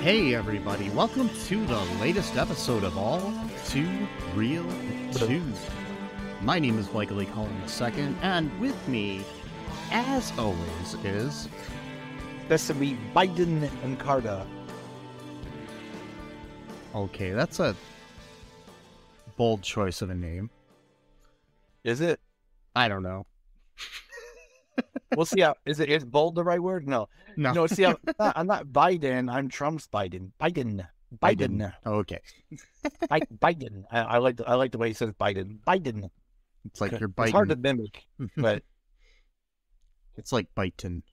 Hey everybody, welcome to the latest episode of All Too Real 2. My name is Michael Lee Cullen II, and with me, as always, is... Sesame Biden and Carter. Okay, that's a bold choice of a name. Is it? I don't know. We'll see how... Is bold the right word? No. No, see how... I'm not Biden, I'm Trump's Biden. Biden. Okay. Biden. I like the way he says Biden. Biden. It's like you're biting. It's hard to mimic, but... It's like biting.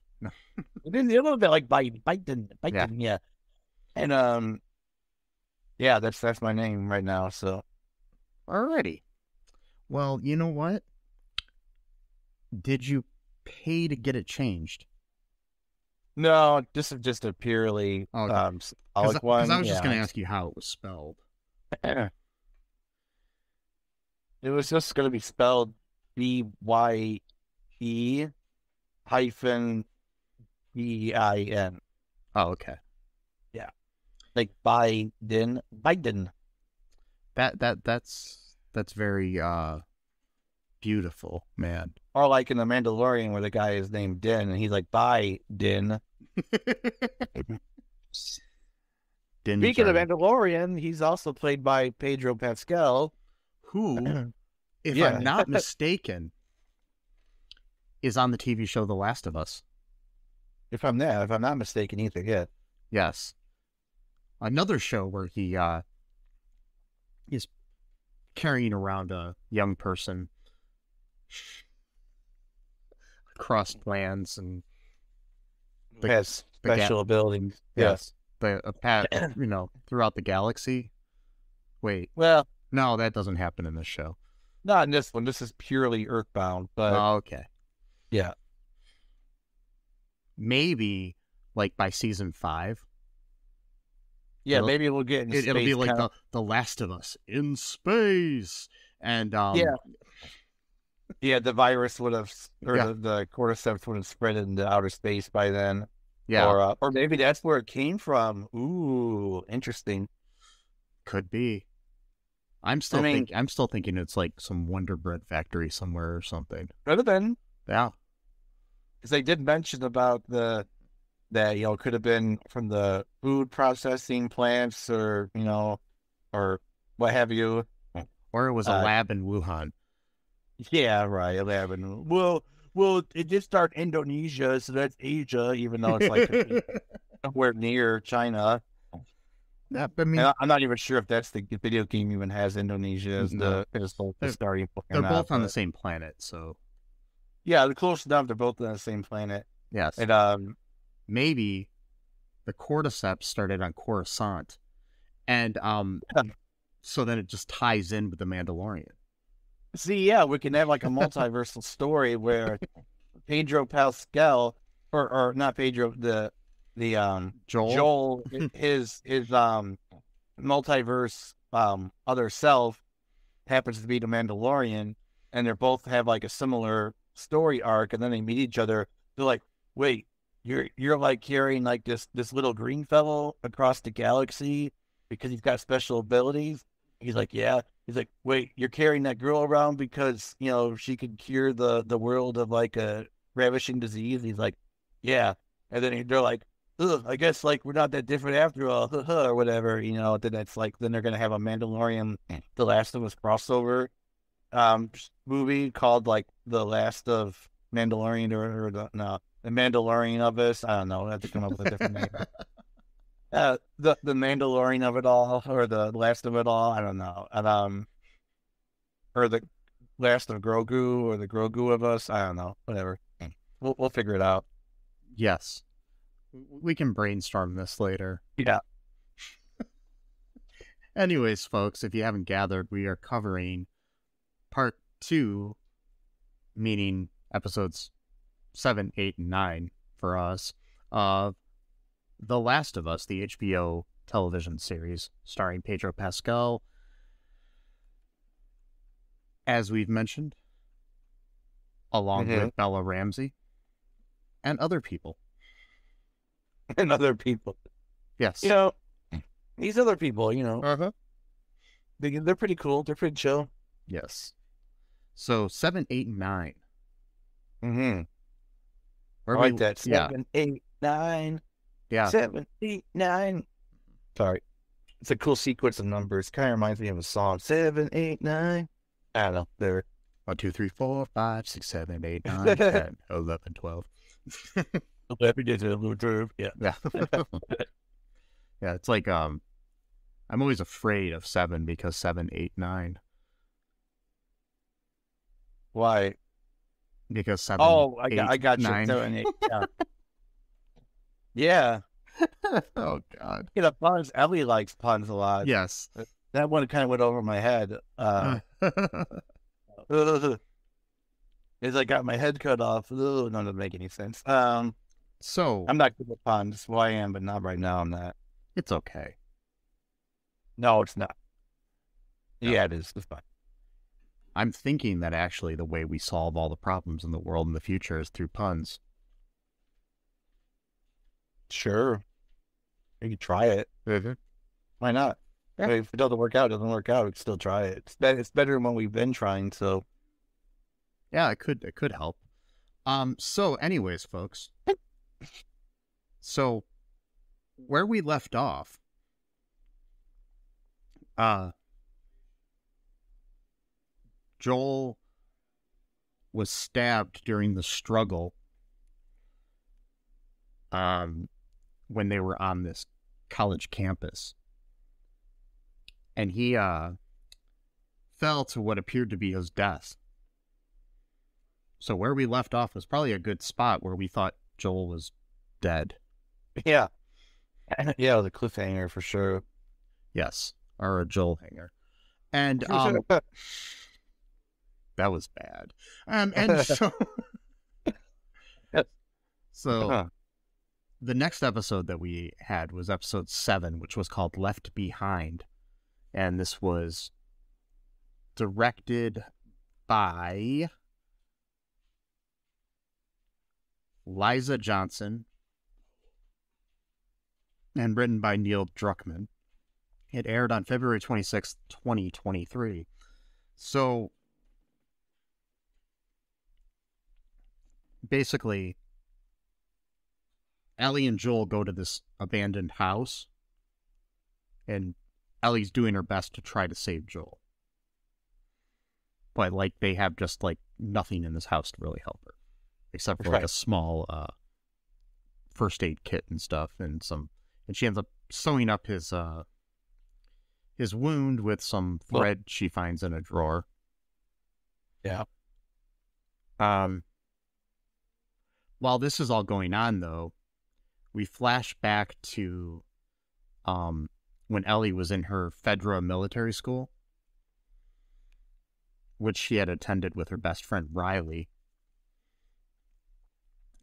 It is a little bit like Biden. Yeah. And, yeah, that's my name right now, so... Alrighty. Well, you know what? Did you pay to get it changed? No, this is just a purely okay. one. Because I was just going to ask you how it was spelled. It was just going to be spelled BYE hyphen BIN. Oh, okay. Yeah, like Biden. That's very beautiful, man. Or like in The Mandalorian, where the guy is named Din, and he's like, "Bye, Din." Speaking of Mandalorian, he's also played by Pedro Pascal, who, if I'm not mistaken, is on the TV show The Last of Us. If I'm not mistaken either, yeah. Yes. Another show where he is carrying around a young person across lands and has special abilities. Yes, throughout the galaxy. Wait, well, no, that doesn't happen in this show. Not in this one. This is purely Earthbound. But okay, yeah, maybe like by season 5. Yeah, maybe we'll get in space. It'll be like the Last of Us in space, and yeah, the virus would have, or the cordyceps would have spread into outer space by then. Yeah, or maybe that's where it came from. Ooh, interesting. Could be. I'm still thinking it's like some Wonder Bread factory somewhere or something. Could have been. Yeah, because they did mention about that could have been from the food processing plants, or or what have you, or it was a lab in Wuhan. Yeah, right. 11. Well, it did start Indonesia, so that's Asia, even though it's like somewhere near China. Yeah, I mean, I'm not even sure if that's the video game even has Indonesia as the starting point. They're both on the same planet, so yeah, they're close enough. They're both on the same planet. Yes, and maybe the cordyceps started on Coruscant, and so then it just ties in with the Mandalorian. See, yeah, we can have like a multiversal story where Pedro Pascal, or not Pedro, the Joel, his multiverse other self happens to be the Mandalorian, and they both have like a similar story arc, and then they meet each other. They're like, wait, you're like carrying like this little green fellow across the galaxy because he's got special abilities. He's like, yeah. He's like, wait, you're carrying that girl around because, she could cure the world of like a ravishing disease. He's like, yeah. And then they're like, ugh, I guess like we're not that different after all, or whatever, Then it's like, then they're going to have a Mandalorian, The Last of Us crossover movie called like The Last of Mandalorian or the Mandalorian of Us. I don't know. I have to come up with a different name. The Mandalorian of it all, or the Last of it all, I don't know. And or the Last of Grogu, or the Grogu of Us, I don't know. Whatever. We'll figure it out. Yes. We can brainstorm this later. Yeah. Anyways, folks, if you haven't gathered, we are covering part 2, meaning episodes 7, 8, and 9 for us, of The Last of Us, the HBO television series starring Pedro Pascal, as we've mentioned, along with Bella Ramsey and other people. And other people. Yes. These other people, they're pretty cool. They're pretty chill. Yes. So 7, 8, and 9. Mm-hmm. I like that. 7, 8, 9. Yeah. 7, 8, 9. Sorry. It's a cool sequence of numbers. Kind of reminds me of a song. 7, 8, 9. I don't know. There. 1, 2, 3, 4, 5, 6, 7, 8, 9, 10, 11, 12. 11. Yeah. Yeah. Yeah, it's like I'm always afraid of 7 because 7, 8, 9. Why? Because 7. Oh, I 8, got 9. you. 7, 8. Yeah. Yeah. Oh God. Puns. Ellie likes puns a lot. Yes. That one kind of went over my head. As I got my head cut off. None doesn't make any sense. So I'm not good with puns. Well, I am, but not right now. I'm not. it's okay. No, it's not. No. Yeah, it is. It's fine. I'm thinking that actually the way we solve all the problems in the world in the future is through puns. Sure. You can try it. Mm-hmm. Why not? Yeah. If it doesn't work out, it doesn't work out. We can still try it. It's better than what we've been trying, so. Yeah, it could help. So anyways, folks. So where we left off, Joel was stabbed during the struggle when they were on this college campus. And he fell to what appeared to be his death. So where we left off was probably a good spot where we thought Joel was dead. Yeah. Yeah, it was a cliffhanger for sure. Yes, or a Joel hanger. And that was bad. And so so the next episode that we had was episode 7, which was called Left Behind. And this was directed by Liza Johnson and written by Neil Druckmann. It aired on February 26th, 2023. So basically, Ellie and Joel go to this abandoned house, and Ellie's doing her best to try to save Joel. But, like, they have just, like, nothing in this house to really help her. Except for, like, a small first aid kit and stuff, and she ends up sewing up his wound with some thread she finds in a drawer. Yeah. While this is all going on, though, we flash back to when Ellie was in her Fedra military school, which she had attended with her best friend Riley.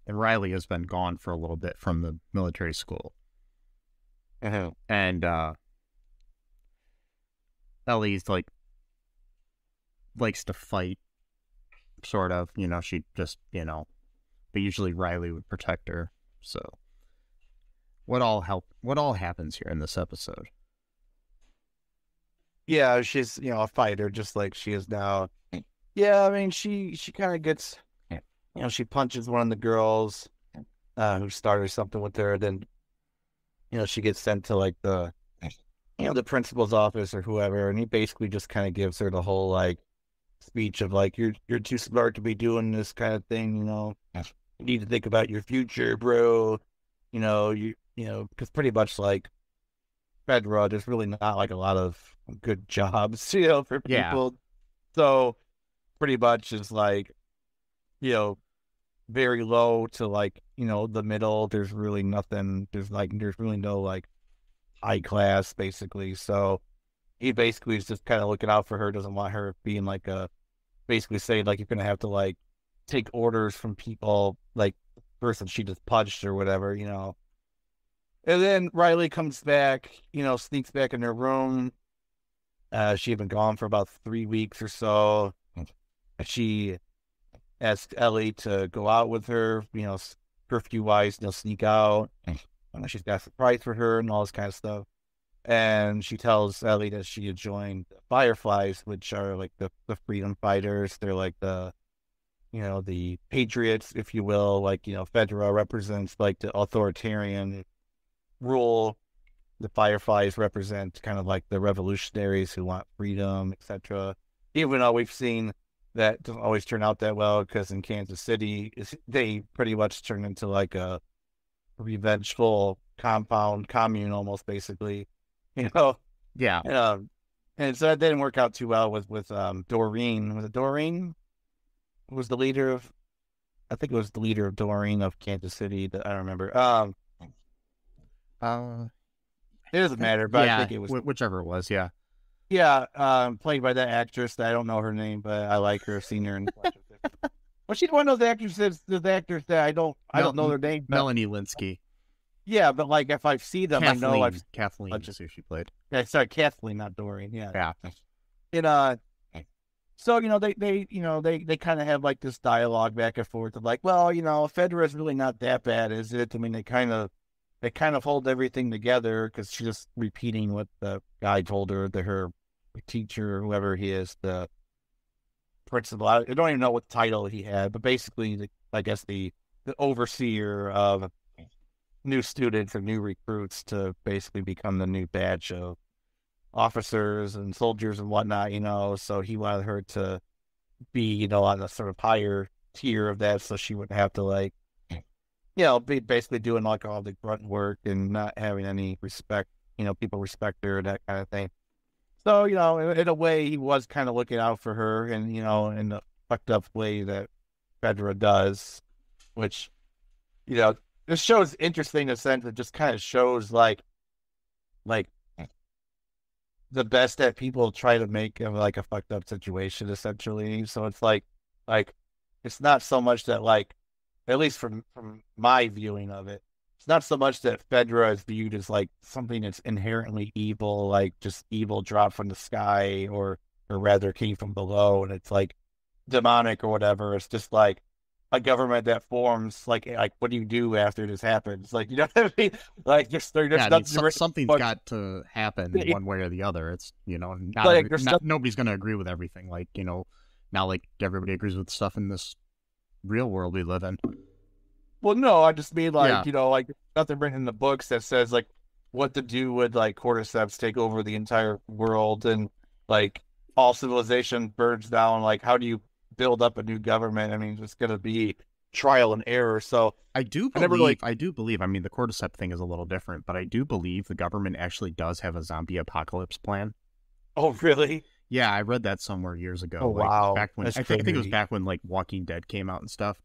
And Riley has been gone for a little bit from the military school. And Ellie's likes to fight, sort of. She just, but usually Riley would protect her. So what all happens here in this episode? Yeah, she's, a fighter just like she is now. Yeah, I mean, she kind of gets, she punches one of the girls who started something with her. Then, she gets sent to like the principal's office or whoever, and he basically just kind of gives her the whole like speech of like, you're too smart to be doing this kind of thing. You need to think about your future, bro. Because pretty much like Fedra, there's really not like a lot of good jobs, for people. Yeah. So pretty much is like, very low to like, the middle. There's really nothing. There's really no like high class basically. So he basically is just kind of looking out for her, doesn't want her being like basically saying like you're gonna have to like take orders from people like the person she just punched or whatever, And then Riley comes back, sneaks back in her room. She had been gone for about 3 weeks or so. She asked Ellie to go out with her, curfew-wise, sneak out. She's got a surprise for her and all this kind of stuff. And she tells Ellie that she had joined the Fireflies, which are like the freedom fighters. They're like the patriots, if you will. Like, Fedra represents like the authoritarian rule. The Fireflies represent kind of like the revolutionaries who want freedom, etc. Even though we've seen that doesn't always turn out that well, because in Kansas City, they pretty much turn into like a revengeful commune almost, basically, Yeah. And so that didn't work out too well with Doreen. Was it Doreen? Who was the leader of? I think it was the leader of Doreen of Kansas City. I don't remember. It doesn't matter, but yeah, I think it was whichever it was. Yeah. Yeah, played by that actress. I don't know her name, but I like her. Seen her in. Well, she's one of those actresses, the actors that I don't know their name. Melanie Linsky. Yeah, but like if I see them, Kathleen, I know I've Kathleen. Just who she played. Yeah, sorry, Kathleen, not Doreen. Yeah. Yeah. So they kind of have like this dialogue back and forth of like, well, Fedra is really not that bad, is it? I mean, they kind of hold everything together, because she's just repeating what the guy told her, her teacher or whoever he is, the principal. I don't even know what title he had, but basically, I guess the overseer of new students or new recruits to basically become the new batch of officers and soldiers and whatnot, so he wanted her to be, on a sort of higher tier of that, so she wouldn't have to like, be basically doing like all the grunt work and not having any respect, people respect her, that kind of thing. So, in a way, he was kind of looking out for her, and, in the fucked up way that Fedra does, which, this show is interesting in a sense. It just kind of shows like the best that people try to make of like a fucked up situation, essentially. So it's like it's not so much that like, at least from my viewing of it, it's not so much that Fedra is viewed as like something that's inherently evil, like just evil dropped from the sky, or rather came from below, and it's like demonic or whatever. It's just like a government that forms, like what do you do after this happens? Like, what I mean? Like, there's something's got to happen one way or the other. It's nobody's going to agree with everything. Like, not like everybody agrees with stuff in this real world we live in. Well, no, I just mean like, like nothing written in the books that says like what to do with like cordyceps take over the entire world and like all civilization burns down. Like, how do you build up a new government? I mean, it's going to be trial and error. So I do believe. I mean, the cordyceps thing is a little different, but I do believe the government actually does have a zombie apocalypse plan. Oh, really? Yeah, I read that somewhere years ago. Oh, wow. Back when I think it was back when like Walking Dead came out and stuff.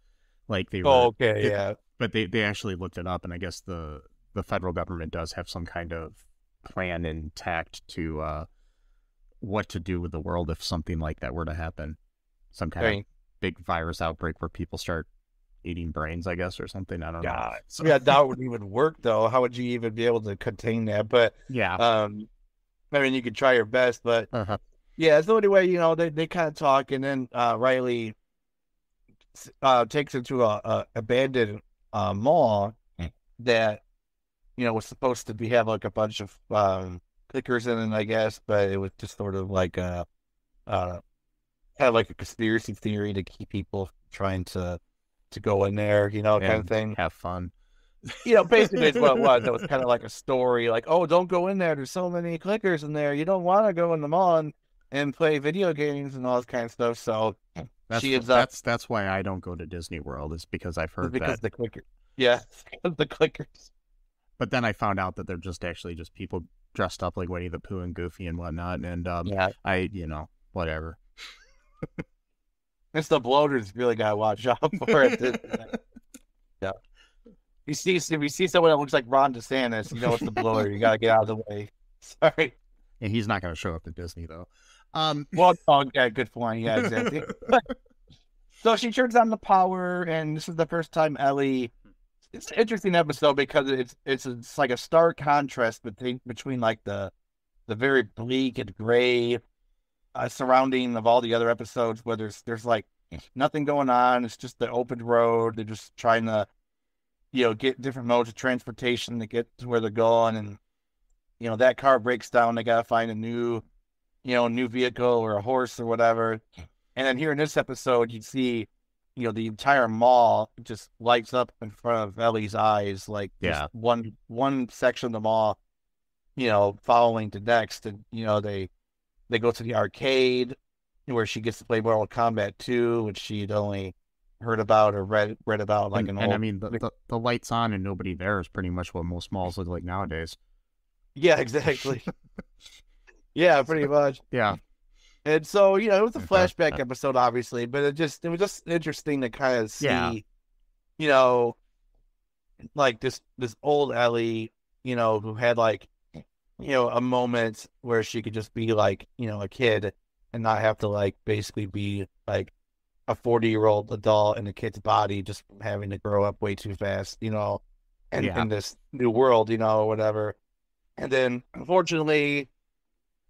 Like they were. Oh, okay, yeah. But they actually looked it up, and I guess the federal government does have some kind of plan intact to what to do with the world if something like that were to happen. Some kind of big virus outbreak where people start eating brains, I guess, or something. I don't know. So, yeah, that wouldn't even work, though. How would you even be able to contain that? But yeah, I mean, you could try your best, but yeah. So anyway, they kind of talk, and then Riley takes him to a abandoned mall that was supposed to have like a bunch of clickers in it, I guess, but it was just sort of like kind of like a conspiracy theory to keep people trying to go in there, kind of thing. Have fun. Basically it's what it was. It was kind of like a story, like, oh, don't go in there. There's so many clickers in there. You don't want to go in the mall and play video games and all this kind of stuff. So that's why I don't go to Disney World, is because I've heard because that. The clicker. Yeah, the clickers. But then I found out that they're just people dressed up like Winnie the Pooh and Goofy and whatnot. And whatever. It's the bloaters really gotta watch out for it. Yeah. If you see someone that looks like Ron DeSantis, it's the bloater. You gotta get out of the way. Sorry. And he's not going to show up to Disney, though. Well, oh, yeah, good point. Yeah, exactly. So she turns on the power, and this is the first time Ellie. It's an interesting episode because it's like a stark contrast between like the very bleak and gray surrounding of all the other episodes where there's like nothing going on. It's just the open road. They're just trying to get different modes of transportation to get to where they're going, and that car breaks down. They gotta find a new vehicle or a horse or whatever. And then here in this episode, you see, the entire mall just lights up in front of Ellie's eyes, like just one section of the mall, following to next. And, they go to the arcade where she gets to play Mortal Kombat 2, which she'd only heard about or read about like an old. And I mean, the lights on and nobody there is pretty much what most malls look like nowadays. Yeah, exactly. Yeah, pretty much. Yeah. And so, it was a flashback episode, obviously, but it was just interesting to kind of see, like this old Ellie, who had like, a moment where she could just be like, a kid and not have to like basically be like a 40-year-old adult in a kid's body, just from having to grow up way too fast, and in this new world, or whatever. And then, unfortunately,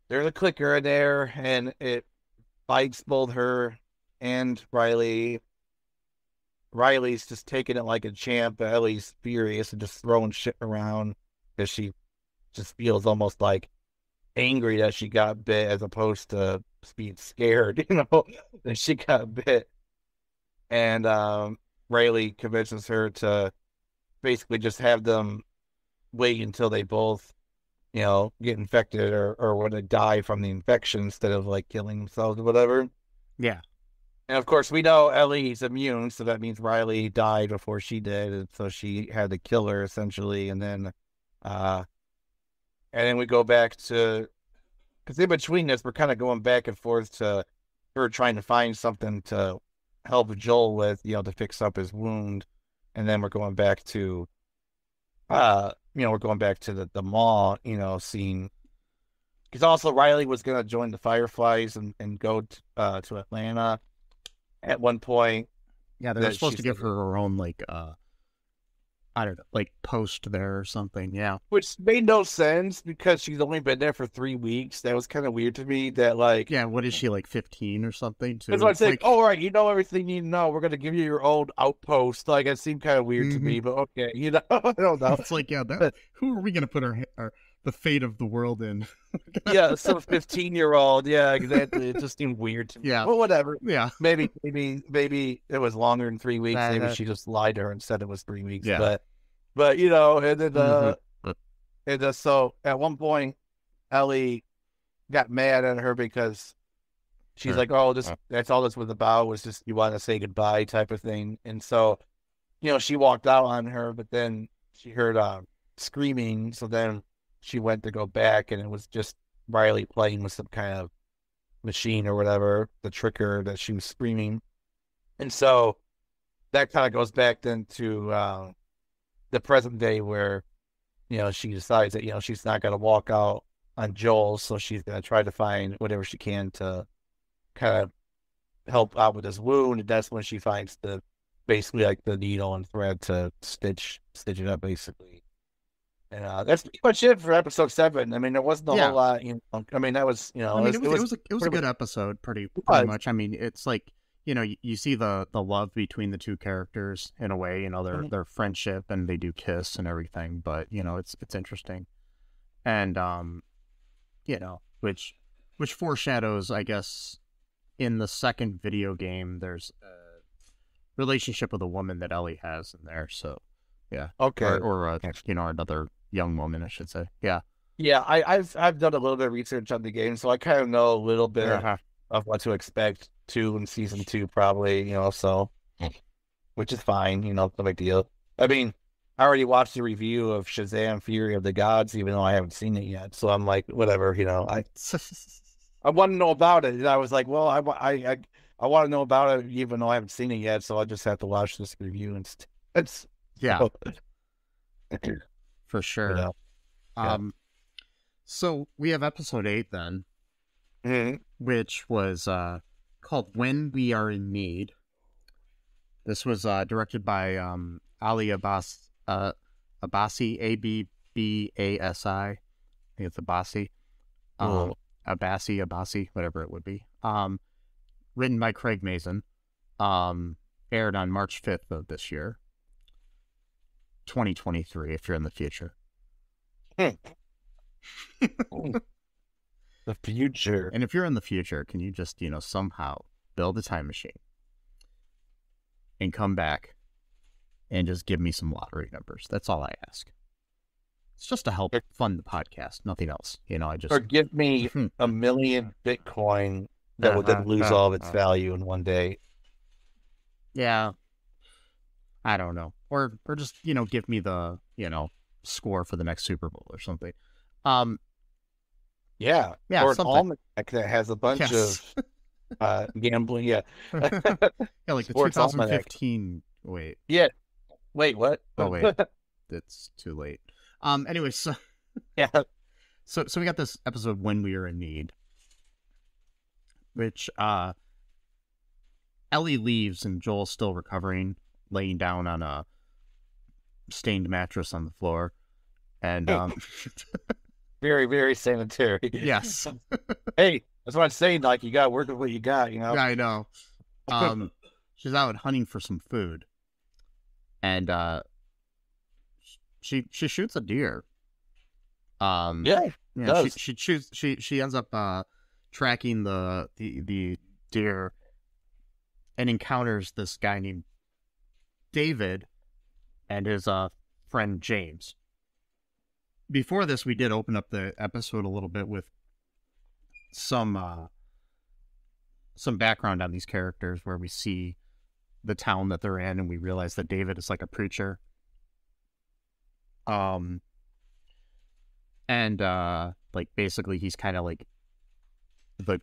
there's a clicker in there, and it bites both her and Riley. Riley's just taking it like a champ. Ellie's furious and just throwing shit around because she just feels almost like angry that she got bit as opposed to being scared, that she got bit. And Riley convinces her to basically just have them wait until they both get infected or want to die from the infection instead of like killing themselves or whatever. Yeah. And of course, we know Ellie's immune, so that means Riley died before she did, and so she had to kill her essentially. And then we go back to, because in between this, we're kind of going back and forth to her trying to find something to help Joel with, to fix up his wound, and then we're going back to the mall, scene. Because also Riley was going to join the Fireflies and go to Atlanta at one point. Yeah, they were supposed to give her own, like, I don't know, like post there or something. Yeah. Which made no sense because she's only been there for 3 weeks. That was kind of weird to me that, like... Yeah, what is she, like 15 or something? That's why I'm saying, all right, you know everything you need to know. We're going to give you your own outpost. Like, it seemed kind of weird to me, but okay, I don't know. It's like, who are we going to put the fate of the world in? Yeah, some 15-year-old. Yeah, exactly. It just seemed weird to me. Yeah. Well, whatever. Yeah. Maybe it was longer than 3 weeks. Maybe she just lied to her and said it was 3 weeks. Yeah. But and then so at one point, Ellie got mad at her because she's like, "Oh, that's all this was about, was just you want to say goodbye," type of thing. And so, she walked out on her, but then she heard screaming. So then she went to go back, and it was just Riley playing with some kind of machine or whatever to trick her that she was screaming. And so that kind of goes back then to the present day where, she decides that, she's not going to walk out on Joel. So she's going to try to find whatever she can to kind of help out with his wound. And that's when she finds basically like the needle and thread to stitch it up basically. And that's pretty much it for episode 7. I mean, there wasn't a whole lot, I mean, that was, I mean, it was a good episode, pretty much. I mean, it's like, you see the love between the two characters in a way, their friendship, and they do kiss and everything, but it's interesting. And which foreshadows, I guess, in the second video game, there's a relationship with a woman that Ellie has in there, so yeah. Okay. Or another young woman, I should say. Yeah. Yeah, I've done a little bit of research on the game, so I kind of know a little bit of what to expect in season 2, probably, so, which is fine, no big deal. I mean, I already watched the review of Shazam: Fury of the Gods, even though I haven't seen it yet. So I'm like, whatever, I want to know about it. And I was like, well, I want to know about it, even though I haven't seen it yet. So I just have to watch this review instead. Yeah, for sure. Yeah. So we have episode 8 then, which was called When We Are in Need. This was directed by Ali Abbasi, Abbasi. I think it's Abbasi. Abbasi, whatever it would be. Written by Craig Mazin. Aired on March 5th of this year. 2023, if you're in the future. The future. And if you're in the future, can you just, somehow build a time machine and come back and just give me some lottery numbers? That's all I ask. It's just to help fund the podcast, nothing else. Or give me 1 million Bitcoin that would then lose all of its value in one day. Yeah. I don't know. Or just, give me the, score for the next Super Bowl or something. Yeah. Or an almanac that has a bunch of gambling. Yeah. Yeah, like the 2015. Wait. Yeah. Wait, what? Oh, wait. It's too late. Anyway, so yeah. So we got this episode When We Are in Need, which Ellie leaves and Joel's still recovering, laying down on a stained mattress on the floor, and very, very sanitary. Yes. Hey, that's what I'm saying. Like, you got to work with what you got. Yeah, I know. She's out hunting for some food, and she shoots a deer. Yeah. She ends up tracking the deer and encounters this guy named David and his friend James. Before this, we did open up the episode a little bit with some background on these characters, where we see the town that they're in, and we realize that David is like a preacher. Like basically he's kind of like the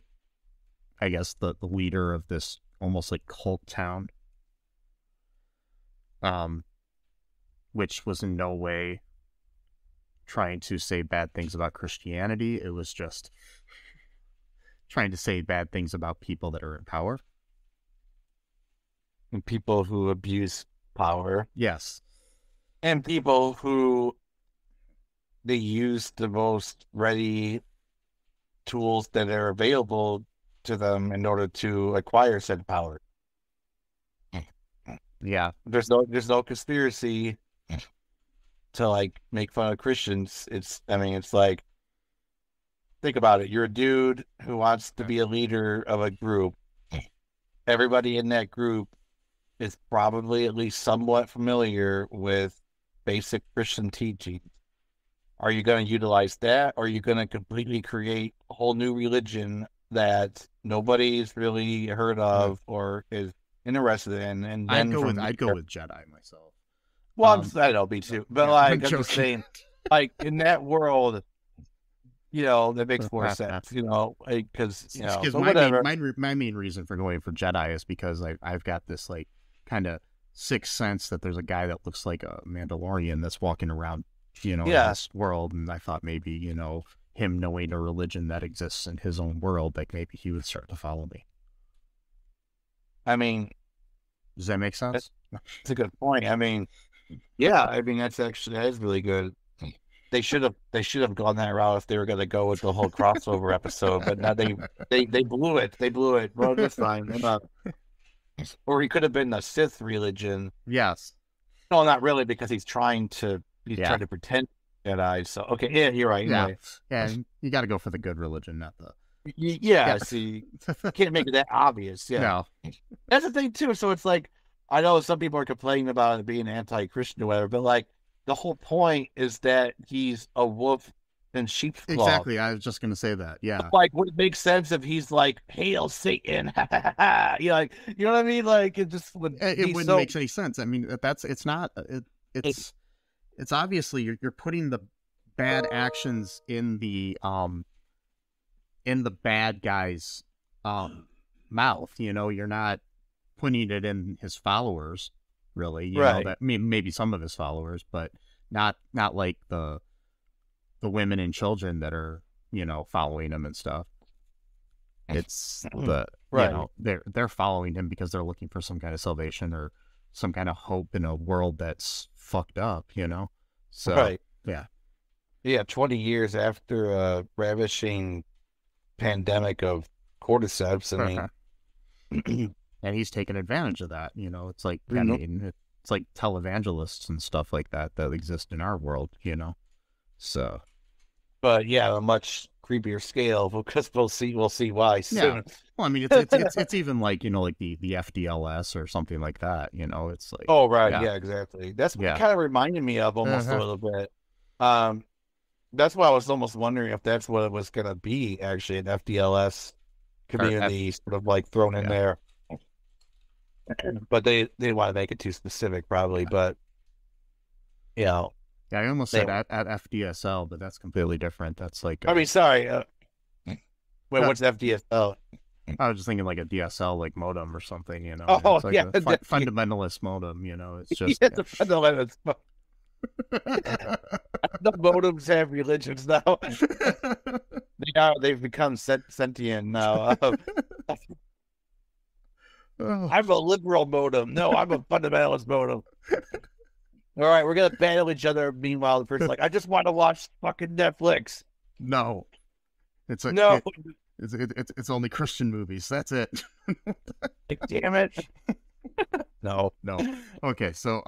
leader of this almost like cult town. Which was in no way trying to say bad things about Christianity. It was just trying to say bad things about people that are in power. And people who abuse power. Yes. And people who they use the most ready tools that are available to them in order to acquire said power. Yeah. There's no conspiracy to like make fun of Christians. It's like, think about it. You're a dude who wants to be a leader of a group. Everybody in that group is probably at least somewhat familiar with basic Christian teaching. Are you going to utilize that, or are you going to completely create a whole new religion that nobody's really heard of or is interested in? And then I'd go with Jedi myself. Well, I know, me too. But I'm just saying, like, in that world, that makes more sense, because, my main reason for going for Jedi is because I've got this, like, kind of sixth sense that there's a guy that looks like a Mandalorian that's walking around, in this world, and I thought maybe, him knowing a religion that exists in his own world, like, maybe he would start to follow me. I mean... Does that make sense? That's a good point. I mean... Yeah, that is really good. They should have gone that route if they were going to go with the whole crossover episode, but now they blew it. They blew it. Well, that's fine. Or he could have been the Sith religion. Yes. No, not really, because he's trying to pretend Jedi. So okay, yeah, you're right. Yeah, yeah. You got to go for the good religion, not the. Yeah. See, you can't make it that obvious. Yeah. No. That's the thing too. So it's like, I know some people are complaining about it being anti-Christian or whatever, but like the whole point is that he's a wolf in sheep's cloth. Exactly. I was just going to say that. Yeah. Like, would it make sense if he's like, "Hail Satan"? You know what I mean? Like, it just would. It wouldn't make any sense. I mean, it's obviously you're putting the bad actions in the bad guy's mouth. You're not putting it in his followers, really. You know that, maybe some of his followers, but not like the the women and children that are, following him and stuff. It's the Right. they're following him because they're looking for some kind of salvation or some kind of hope in a world that's fucked up, So Right. yeah. Yeah, 20 years after a ravishing pandemic of cordyceps, I mean, And he's taken advantage of that, It's like it's like televangelists and stuff like that exist in our world, So but yeah, on a much creepier scale because we'll see why yeah. soon. Well, I mean, it's even like like the FDLS or something like that. It's like Oh, right. yeah, Yeah, exactly. That's what it yeah, kind of reminded me of almost a little bit. Um, that's why I was almost wondering if that's what it was going to be, actually, an FDLS or community sort of like thrown in yeah, there. But they didn't want to make it too specific, probably. yeah. But, you know, Yeah, I almost they, said at FDSL, but that's completely different. That's like I mean, sorry. Wait, uh, what's FDSL? I was just thinking like a DSL like modem or something. Oh, It's like yeah. a fundamentalist modem. It's just Yeah, the modems have religions now. They've become sentient now. Oh. I'm a liberal modem. No, I'm a fundamentalist modem. All right, we're gonna battle each other. Meanwhile, the person's like, I just want to watch fucking Netflix. No, it's No, it's only Christian movies. That's it. like, damn it. No. Okay, so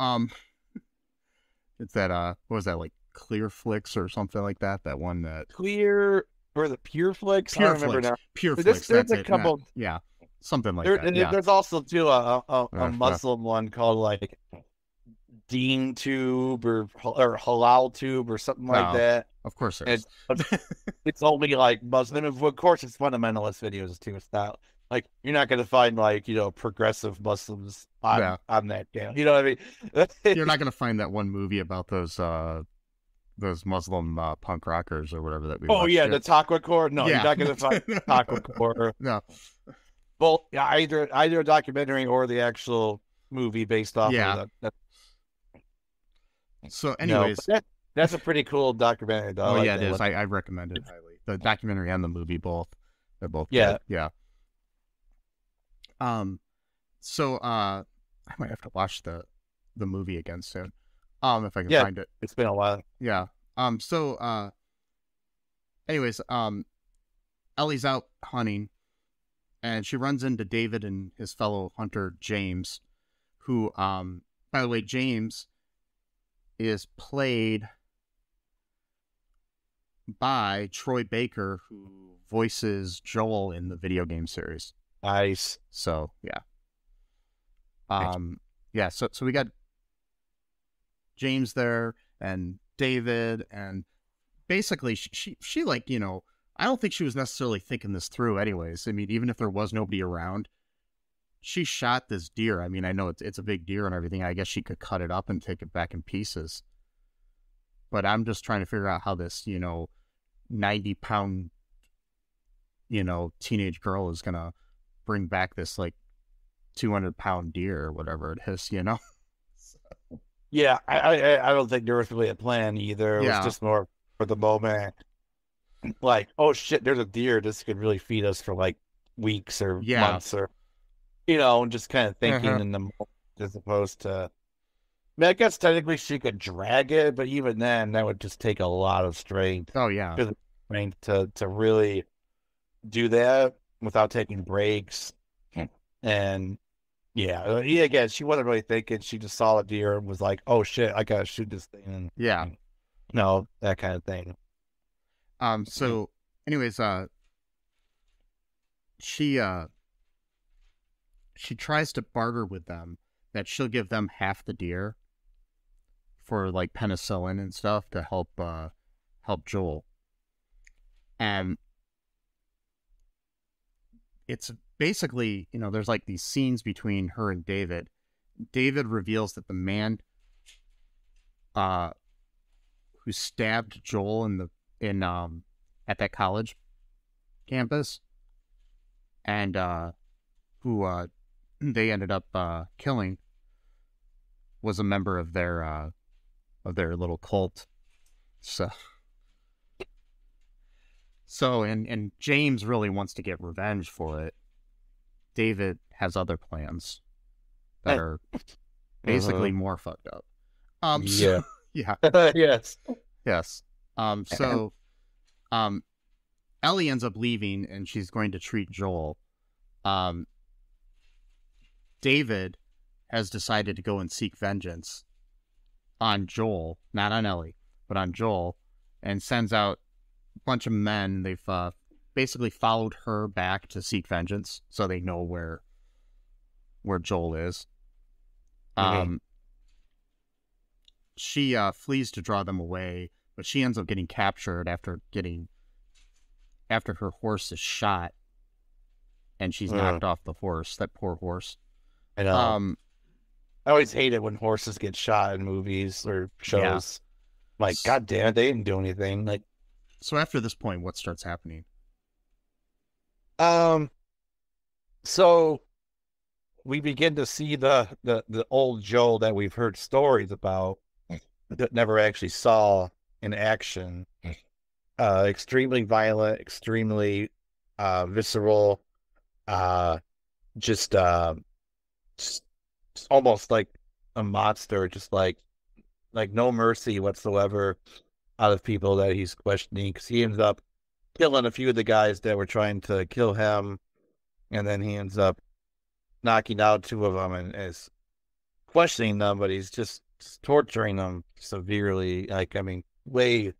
it's that what was that, like Clearflix or something like that? That one that Clear or the Pure Flicks? I don't remember now. Pureflix. There's That's a it. couple. Yeah, something like There, that. and Yeah. there's also too a Muslim one called like Dean Tube or Halal Tube or something like that. Of course there And is. it's only like Muslim. Of course, it's fundamentalist videos too. It's not like you're not going to find like progressive Muslims on that channel. You know what I mean? You're not going to find that one movie about those Muslim punk rockers or whatever that we. Oh watched. yeah, the Taqwa Core. No, you're not going to find Taqwa Core. No. Both either a documentary or the actual movie based off of that. So, anyways, that's a pretty cool documentary, though. Oh, yeah, it is. I recommend it highly. The documentary and the movie both. They're both good. Yeah. So I might have to watch the movie again soon. If I can find it. It's been a while. Yeah. So anyways, Ellie's out hunting and she runs into David and his fellow hunter James, who by the way, James is played by Troy Baker, who voices Joel in the video game series. Nice. So yeah. Yeah, so we got James there and David, and basically she like, I don't think she was necessarily thinking this through anyways. I mean, even if there was nobody around, she shot this deer. I mean, I know it's a big deer and everything. I guess she could cut it up and take it back in pieces. But I'm just trying to figure out how this, 90-pound, teenage girl is going to bring back this, like, 200-pound deer or whatever it is, So. Yeah, I don't think there was really a plan either. It was just more for the moment. Like, oh, shit, there's a deer. This could really feed us for, like, weeks or months or, just kind of thinking in the moment as opposed to... I mean, I guess technically she could drag it, but even then, that would just take a lot of strength. Oh, yeah. Strength to really do that without taking breaks. And, again, she wasn't really thinking. She just saw a deer and was like, oh, shit, I got to shoot this thing. And, that kind of thing. So, anyways, she tries to barter with them that she'll give them half the deer for like penicillin and stuff to help Joel. And it's basically, there's like these scenes between her and David. David reveals that the man who stabbed Joel at that college campus and who they ended up killing was a member of their little cult. So So, and James really wants to get revenge for it. David has other plans that are basically more fucked up. Yeah. So, yeah. Yes. Yes. So, Ellie ends up leaving and she's going to treat Joel. David has decided to go and seek vengeance on Joel, not on Ellie, but on Joel, and sends out a bunch of men. They've basically followed her back to seek vengeance, so they know where Joel is. She flees to draw them away, but she ends up getting captured after her horse is shot, and she's knocked off the horse. That poor horse. I know. I always hate it when horses get shot in movies or shows. Yeah. Like, God damn it, they didn't do anything. Like, so after this point, what starts happening? So we begin to see the old Joel that we've heard stories about that never actually saw in action. Extremely violent, extremely visceral, just almost like a monster, just like no mercy whatsoever out of people that he's questioning, because he ends up killing a few of the guys that were trying to kill him, and then he ends up knocking out two of them and is questioning them, but he's just torturing them severely. Like, I mean, way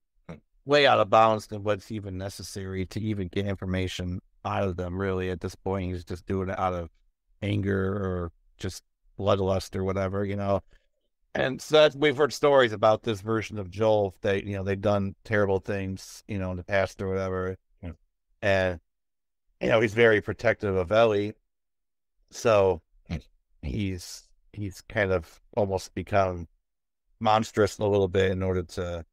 out of bounds than what's even necessary to even get information out of them, really. At this point, he's just doing it out of anger or just bloodlust or whatever, you know. And so we've heard stories about this version of Joel. They, you know, they've done terrible things, you know, in the past or whatever. Yeah. And, you know, he's very protective of Ellie. So he's kind of almost become monstrous a little bit in order to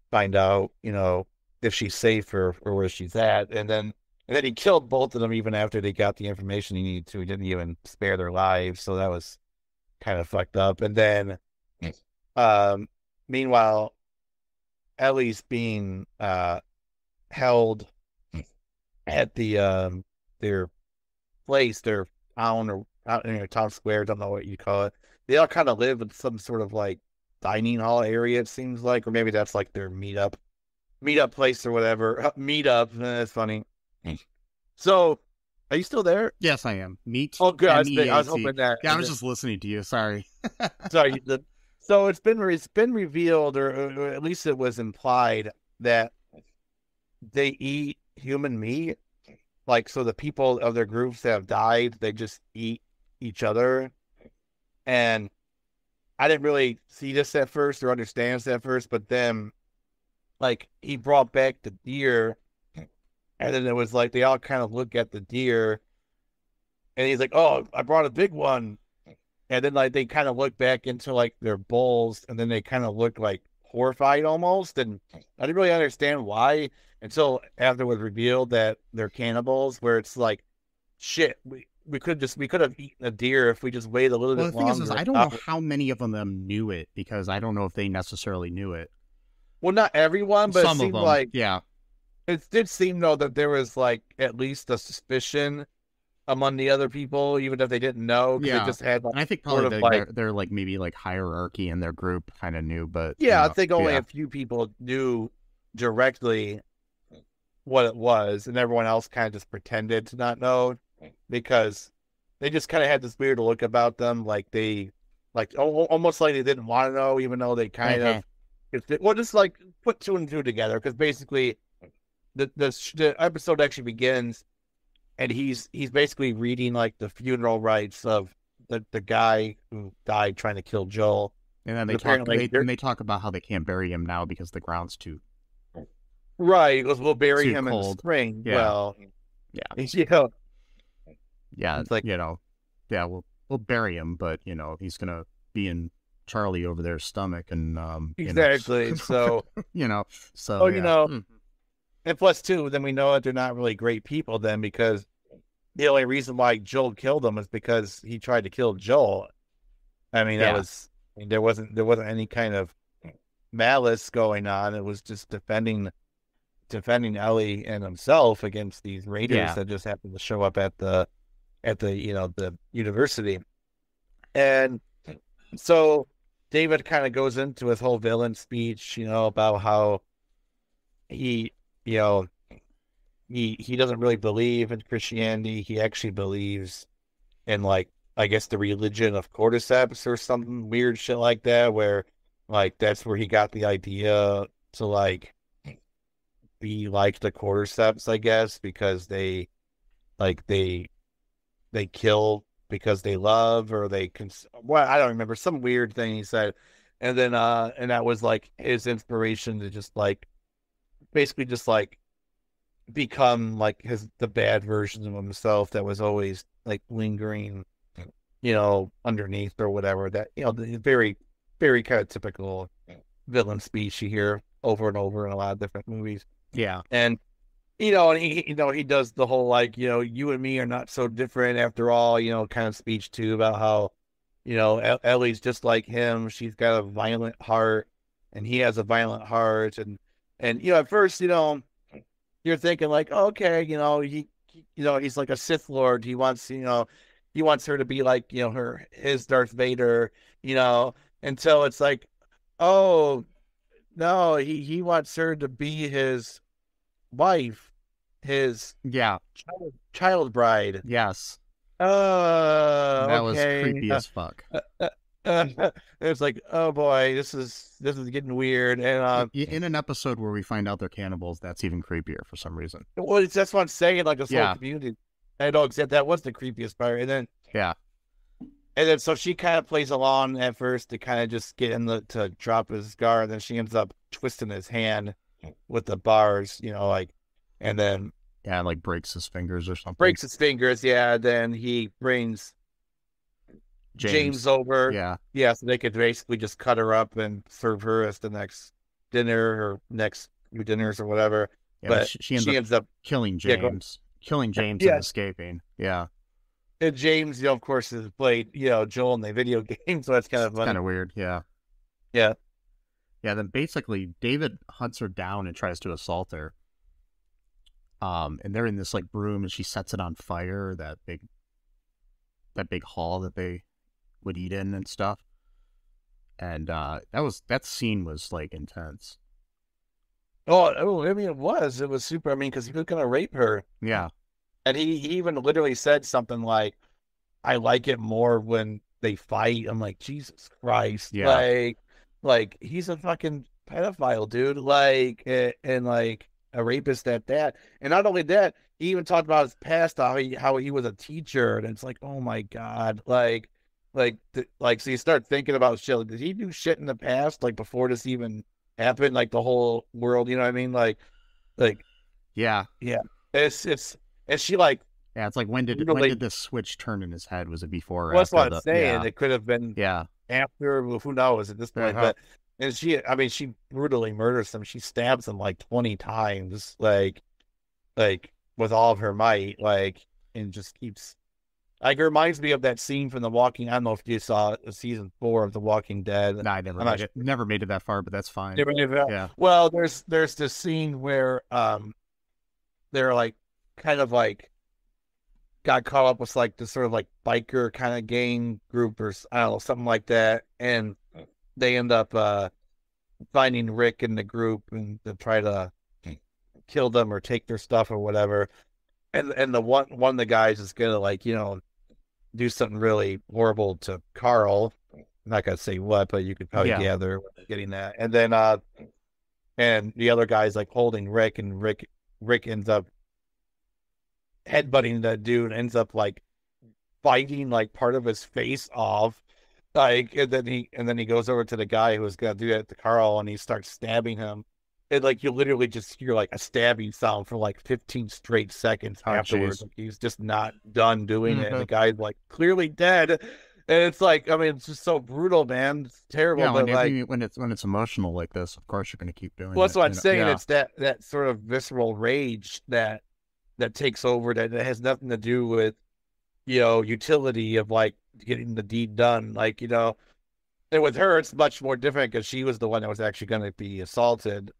find out, you know, if she's safe or where she's at. And then he killed both of them even after they got the information he needed to. He didn't even spare their lives. So that was kind of fucked up. And then, meanwhile, Ellie's being held at the their place, their town, or out in a town square, don't know what you call it. They all kind of live in some sort of like dining hall area, it seems like, or maybe that's like their meetup place or whatever. Meetup, that's funny. So, are you still there? Yes, I am. Meet. Oh, good. I was hoping that. Yeah, I was just listening to you. Sorry. Sorry. So it's been revealed, or at least it was implied, that they eat human meat. Like, so the people of their groups that have died, they just eat each other. And I didn't really see this at first or understand this at first, but then, like, he brought back the deer, and then it was like they all kind of look at the deer, and he's like, "Oh, I brought a big one," and then like they kind of look back into like their bowls, and then they kind of look like horrified almost, and I didn't really understand why until after it was revealed that they're cannibals, where it's like, shit, we could have eaten a deer if we just waited a little bit longer. The thing is, I don't know how many of them knew it, because I don't know if they necessarily knew it. Well, not everyone, but some it seemed of them, like, yeah. It did seem, though, that there was like at least a suspicion among the other people, even if they didn't know. Yeah, they just had. Like, and I think probably they're like maybe like hierarchy in their group kind of knew, but yeah, I think only a few people knew directly what it was, and everyone else kind of just pretended to not know, because they just kind of had this weird look about them, like they, like almost like they didn't want to know, even though they kind of, well, just like put two and two together, because basically the episode actually begins, and he's basically reading like the funeral rites of the guy who died trying to kill Joel, and then they talk about how they can't bury him now because the ground's too. Right, he goes, we'll bury him in the spring. Yeah. Well, yeah, it's like, we'll bury him, but he's gonna be in Charlie over there's stomach, and exactly. So and plus too, then we know that they're not really great people then, because the only reason why Joel killed them is because he tried to kill Joel. I mean, there wasn't any kind of malice going on. It was just defending defending Ellie and himself against these raiders Yeah. that just happened to show up at the the university. And so David kind of goes into his whole villain speech, about how he, you know, he doesn't really believe in Christianity. He actually believes in, like, I guess the religion of cordyceps or something weird shit like that, where like that's where he got the idea to like be like the cordyceps, I guess, because they kill because they love, or well, I don't remember, some weird thing he said. And then and that was like his inspiration to just like basically just like become like the bad version of himself that was always like lingering, underneath or whatever. That, the very, very kind of typical villain speech you hear over and over in a lot of different movies. Yeah. And and he does the whole like, you and me are not so different after all, kind of speech too, about how, Ellie's just like him. She's got a violent heart and he has a violent heart. And at first, you're thinking like, oh, okay, he's like a Sith Lord. He wants her to be like, his Darth Vader, until it's like, oh no, he wants her to be his wife, his Yeah. child bride. Yes. That was creepy as fuck. It's like, oh boy, this is getting weird. And in an episode where we find out they're cannibals, that's even creepier for some reason. well, that's what I'm saying. Like this whole community, I know, except that was the creepiest part. And then so she kind of plays along at first to kind of just get to drop his guard. And then she ends up twisting his hand with the bars, and then like breaks his fingers or something. Breaks his fingers, yeah. Then he brings James over, yeah, so they could basically just cut her up and serve her as the next dinner or next few dinners or whatever. Yeah, but she ends up killing James, and escaping. Yeah. And James, of course, has played, Joel in the video game, so that's kind of funny. Kind of weird, yeah. Yeah. Yeah, then basically David hunts her down and tries to assault her. And they're in this like broom, and she sets it on fire, that big hall that they would eat in and stuff. And that scene was like intense. Oh, I mean, it was super. I mean, because he was gonna rape her. Yeah. And he even literally said something like, I like it more when they fight. I'm like, Jesus Christ. Yeah. Like he's a fucking pedophile, dude. Like, and like a rapist at that. And not only that, he even talked about his past, how he was a teacher. And it's like, oh my God. So you start thinking about shit. Like, did he do shit in the past? Like before this even happened? Like the whole world, you know what I mean? Like, yeah. It's she like, yeah, it's like when did this switch turn in his head? Was it before or well, that's after? what I'm saying. It could have been after, who knows at this point. But and she brutally murders him. She stabs him like 20 times, like with all of her might, like, and just keeps. Like, it reminds me of that scene from The Walking. I don't know if you saw season 4 of The Walking Dead. No, I never made it that far, but that's fine. Yeah. Well, there's this scene where they're like kind of like got caught up with like this sort of like biker kind of gang group or I don't know, something like that, and they end up finding Rick in the group and to try to kill them or take their stuff or whatever. And the one of the guys is gonna like, do something really horrible to Carl. I'm not gonna say what, but you could probably gather getting that. And then and the other guy's like holding Rick, and Rick ends up headbutting that dude, ends up like biting like part of his face off. Like, and then he goes over to the guy who was gonna do that to Carl, and he starts stabbing him. And like you literally just hear like a stabbing sound for like 15 straight seconds afterwards. Like, he's just not done doing it. And the guy's like clearly dead. And it's like, I mean, it's just so brutal, man. It's terrible. Yeah, but when it's emotional like this, of course you're gonna keep doing it. Well, that's what I'm saying. Yeah. It's that sort of visceral rage that takes over, that has nothing to do with, utility of like getting the deed done. Like, and with her, it's much more different because she was the one that was actually going to be assaulted,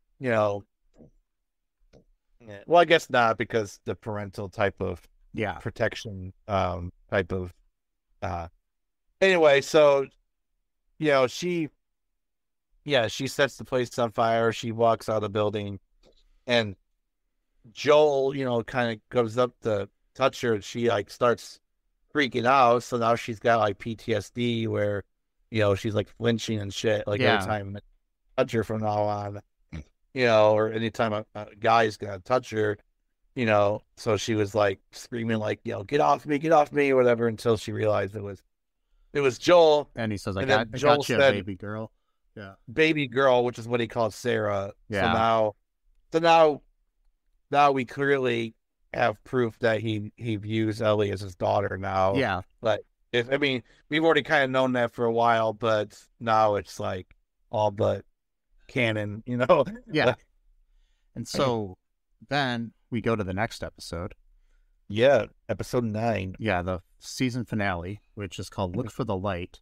Yeah. Well, I guess not because the parental type of Yeah. protection type of anyway, so she sets the place on fire, she walks out of the building, and Joel, kind of goes up to touch her, and she like starts freaking out. So now she's got like PTSD where, she's like flinching and shit. Like every time I touch her from now on, or anytime a guy's gonna touch her, So she was like screaming like, get off me, or whatever, until she realized it was Joel. And he says, I Joel got you, said, baby girl. Yeah. Baby girl, which is what he called Sarah. Yeah. So now we clearly have proof that he views Ellie as his daughter now. Yeah. But we've already kind of known that for a while, but now it's like all but canon, Yeah. And so then we go to the next episode. Yeah, episode 9. Yeah, the season finale, which is called Look for the Light,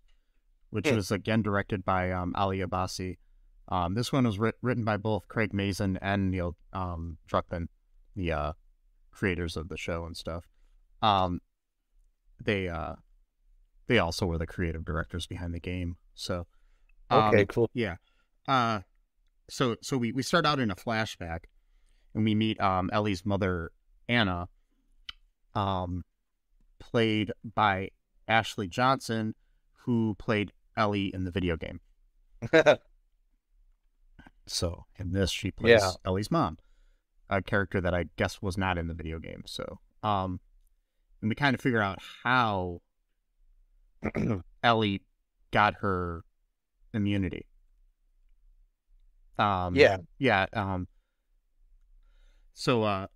which was again directed by Ali Abbasi. This one was written by both Craig Mazin and Neil Druckmann, the creators of the show and stuff. They also were the creative directors behind the game. So okay, cool. Yeah. So we start out in a flashback, and we meet Ellie's mother, Anna, played by Ashley Johnson, who played Ellie in the video game. So in this, she plays Ellie's mom, a character that I guess was not in the video game. So, and we kind of figure out how Ellie got her immunity. So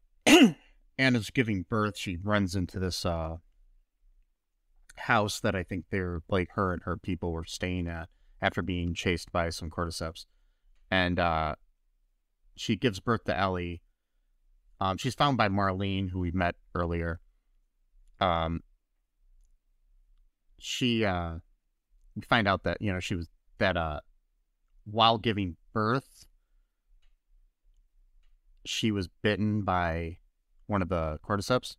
Anna's giving birth. She runs into this house that I think they're like her and her people were staying at after being chased by some cordyceps. And she gives birth to Ellie. She's found by Marlene, who we met earlier. We find out that, she was that while giving birth, she was bitten by one of the cordyceps.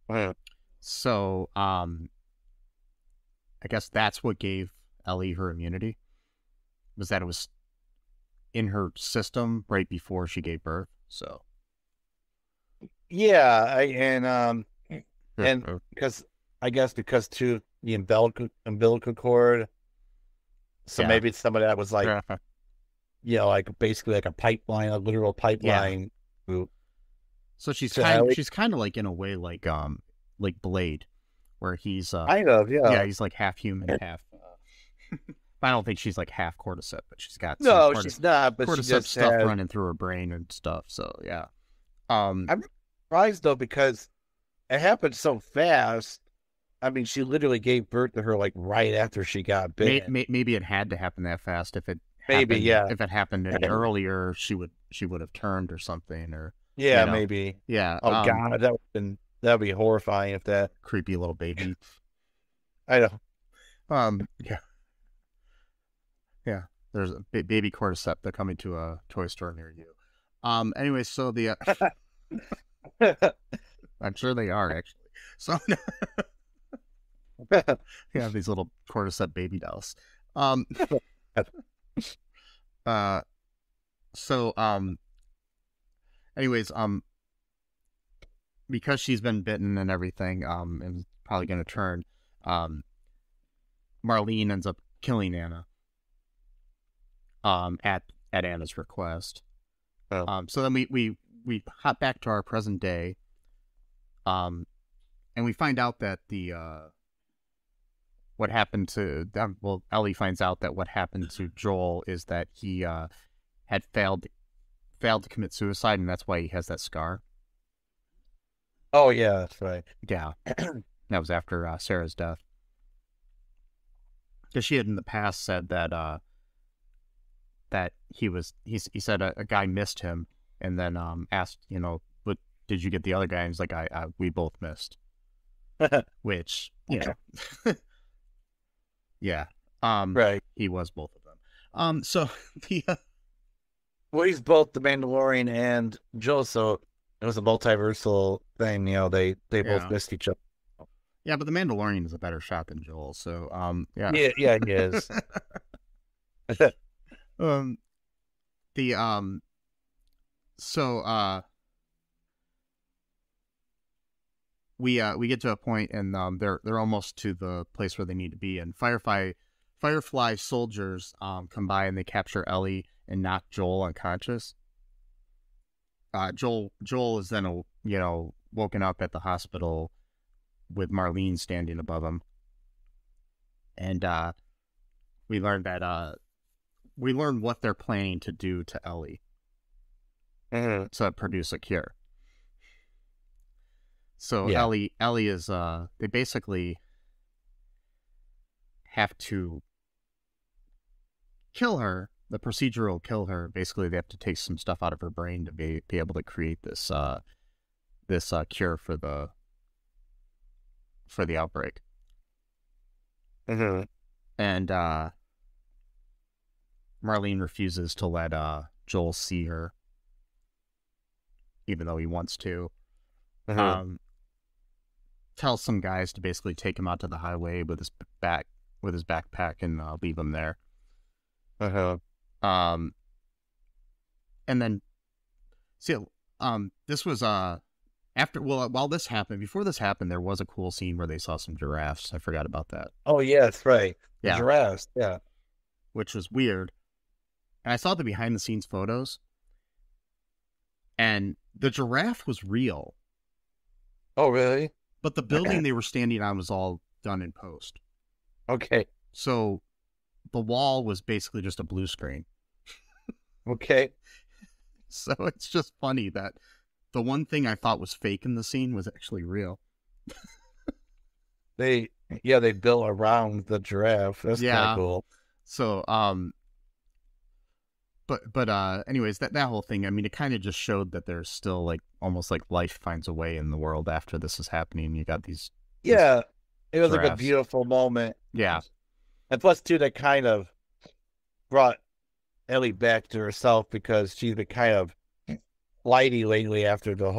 Wow. So, I guess that's what gave Ellie her immunity, was that it was in her system right before she gave birth. So, yeah, and because too the umbilical cord. So maybe it's somebody that was like, like basically like a pipeline, a literal pipeline. Yeah. So she's kind of like in a way like Blade, where he's he's like half human, half. I don't think she's like half cordyceps, but she's got she's not. But cordyceps stuff running through her brain and stuff. So yeah, I'm surprised though because it happened so fast. I mean, she literally gave birth to her like right after she got bit. Maybe it had to happen that fast. If it happened any earlier, she would have turned or something, or maybe. Yeah. Oh God, that'd be horrifying if that creepy little baby. I know. Yeah. There's a baby cordyceps. They're coming to a toy store near you. Anyway, so the I'm sure they are actually. So. Yeah, these little cordyceps baby dolls. Anyways, because she's been bitten and everything, and probably gonna turn, Marlene ends up killing Anna. At Anna's request. So then we hop back to our present day. And we find out that what happened to Ellie finds out that what happened to Joel is that he had failed to commit suicide, and that's why he has that scar. Oh yeah, that's right. Yeah, that was after Sarah's death, because she had in the past said that he said a guy missed him, and then asked, but did you get the other guy? And he's like, we both missed. Which, yeah. Right. He was both of them. So the well, he's both the Mandalorian and Joel, so it was a multiversal thing. They both Yeah. missed each other. Yeah, but the Mandalorian is a better shot than Joel. So, yeah. Yeah, he is. um, the so we get to a point, and they're almost to the place where they need to be, and Firefly soldiers come by and they capture Ellie and knock Joel unconscious. Joel is then woken up at the hospital with Marlene standing above him, and we learn what they're planning to do to Ellie to produce a cure. So Yeah. Ellie is they basically have to kill her. The procedure will kill her. Basically, they have to take some stuff out of her brain to be able to create this cure for the outbreak. And Marlene refuses to let Joel see her, even though he wants to. Tells some guys to basically take him out to the highway with his backpack and leave him there. And then this was while this happened, before this happened, there was a cool scene where they saw some giraffes. I forgot about that. Oh yeah, that's right. The Yeah. giraffes, yeah. Which was weird. And I saw the behind the scenes photos, and the giraffe was real. Oh really? But the building they were standing on was all done in post. Okay. So the wall was basically just a blue screen. Okay. So it's just funny that the one thing I thought was fake in the scene was actually real. They built around the giraffe. That's kind of cool. So but anyways, that whole thing, I mean, it kind of just showed that there's still like almost like life finds a way in the world after this is happening. You got these it was giraffes. like a beautiful moment. Yeah. And plus too, that kind of brought Ellie back to herself, because she's been kind of flighty lately after the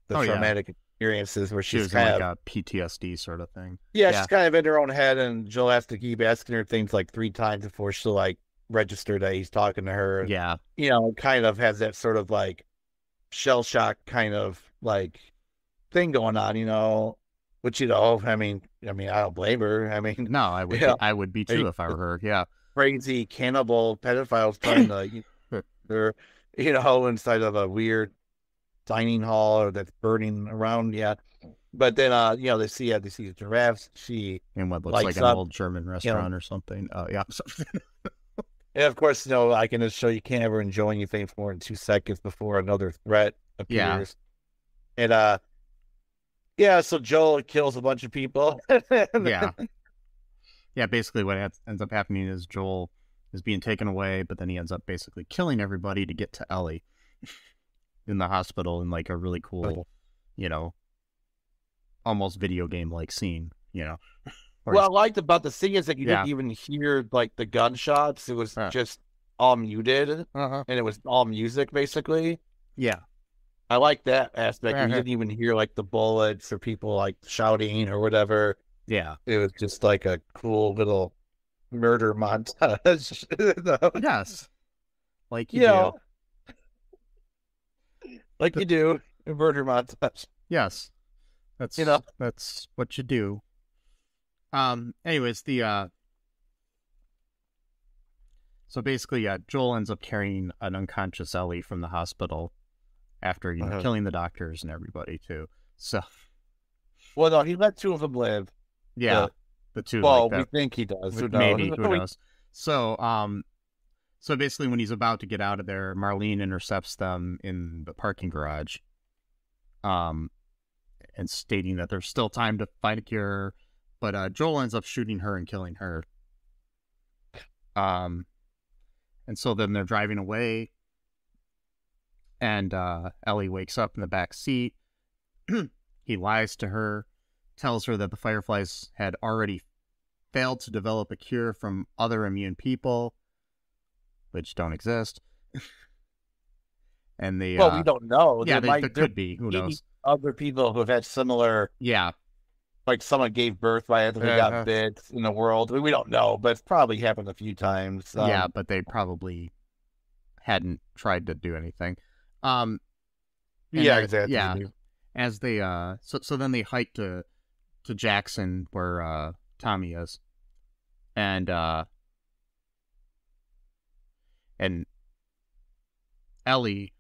traumatic experiences where She she's was kind in like of a PTSD sort of thing. she's kind of in her own head, and Joel has to keep asking her things like 3 times before she'll like register that he's talking to her. Yeah. Kind of has that sort of like shell shock kind of like thing going on, which I mean, I don't blame her. I mean, No, I would be too if I were her. Yeah. Crazy cannibal pedophiles trying to they're inside of a weird dining hall or that's burning around. Yeah. But then they see the giraffes. She in what looks like an old German restaurant or something. Yeah. And of course, I can just show you can't ever enjoy anything for more than 2 seconds before another threat appears. Yeah. And so Joel kills a bunch of people. Yeah. Yeah, basically what ends up happening is Joel is being taken away, but then he ends up basically killing everybody to get to Ellie in the hospital in like a really cool, almost video game-like scene, What I liked about the scene is that you didn't even hear like the gunshots. It was just all muted, and it was all music basically. Yeah. I like that aspect. You didn't even hear like the bullets or people like shouting or whatever. Yeah. It was just like a cool little murder montage. Yes. Like you do. Like you do. A murder montage. Yes. That's that's what you do. Anyways, so basically Joel ends up carrying an unconscious Ellie from the hospital after killing the doctors and everybody too. So well, no, he let 2 of them live. Yeah, the 2. Well, like we think he does. Who maybe knows? who knows? So so basically, when he's about to get out of there, Marlene intercepts them in the parking garage, and stating that there's still time to find a cure. But Joel ends up shooting her and killing her. And so then they're driving away, and Ellie wakes up in the back seat. He lies to her, tells her that the Fireflies had already failed to develop a cure from other immune people, which don't exist. and they Well, we don't know. yeah, there there could be. Who may knows? other people who have had similar, Yeah. like someone gave birth right after they got bit in the world. We don't know, but it's probably happened a few times. Yeah, but they probably hadn't tried to do anything. Yeah, exactly. Yeah, as they so then they hike to Jackson where Tommy is, and Ellie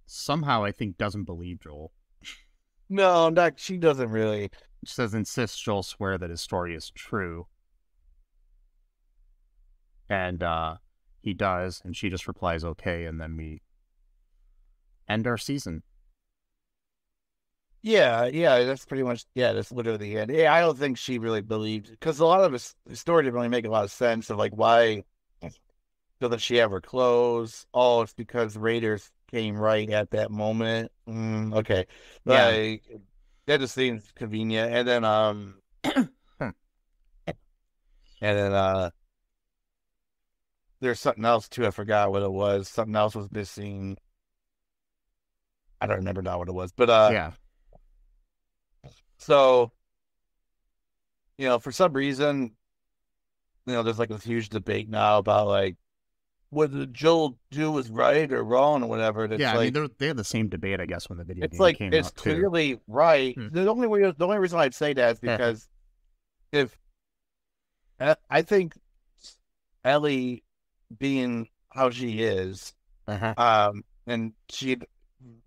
somehow I think doesn't believe Joel. No, she doesn't really. She says insists Joel swear that his story is true, and he does, and she just replies okay, and then we end our season. Yeah, that's pretty much, that's literally the end. Yeah, I don't think she really believed, because a lot of his story didn't really make a lot of sense of like why doesn't she have her clothes? Oh, it's because Raiders came right at that moment. Okay. Like, that just seems convenient. And then there's something else too. I forgot what it was. Something else was missing. I don't remember now what it was. But yeah. So, for some reason, there's like this huge debate now about like whether Joel do was right or wrong or whatever. And it's yeah, like, I mean, they had the same debate, I guess, when the video game came out. It's clearly right. The only reason I'd say that is because if I think Ellie being how she is, and she'd